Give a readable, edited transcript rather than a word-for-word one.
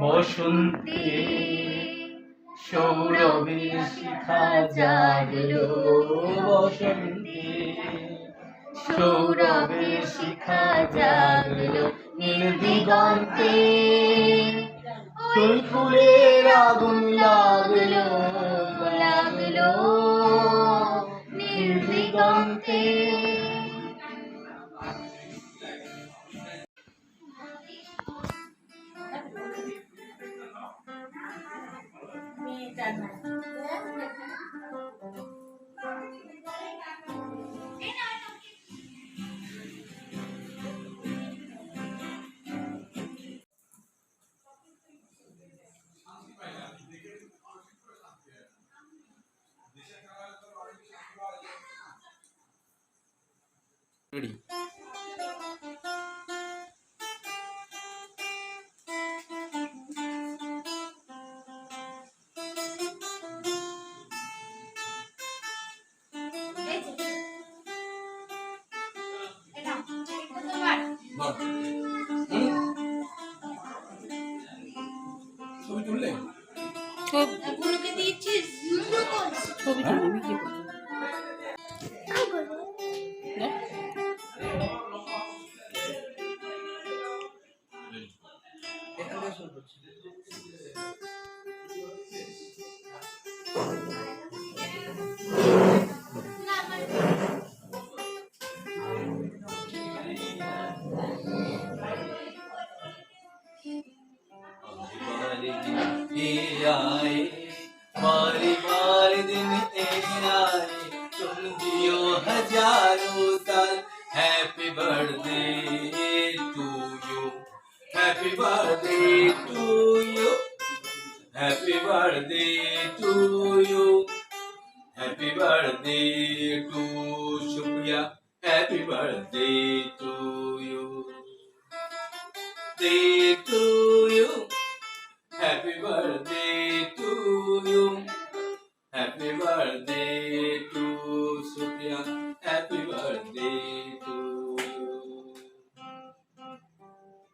বসন্তে সৌরভের শিখা জাগলো বসন্তে সৌরভের শিখা জাগলো নীল দিগন্তে ফুল ফুলের আগুন লাগলো লাগলো নীল দিগন্তে। Ready. ছবি তুললে ছবিগুলোকে দিয়েছিস ছবি তুলে আমি কি করব आए मारी मारी दिन आए तुम जियो हजारों साल happy birthday to you happy birthday to you happy birthday to you happy birthday to शुक्रिया happy birthday to you to you happy birthday to you happy birthday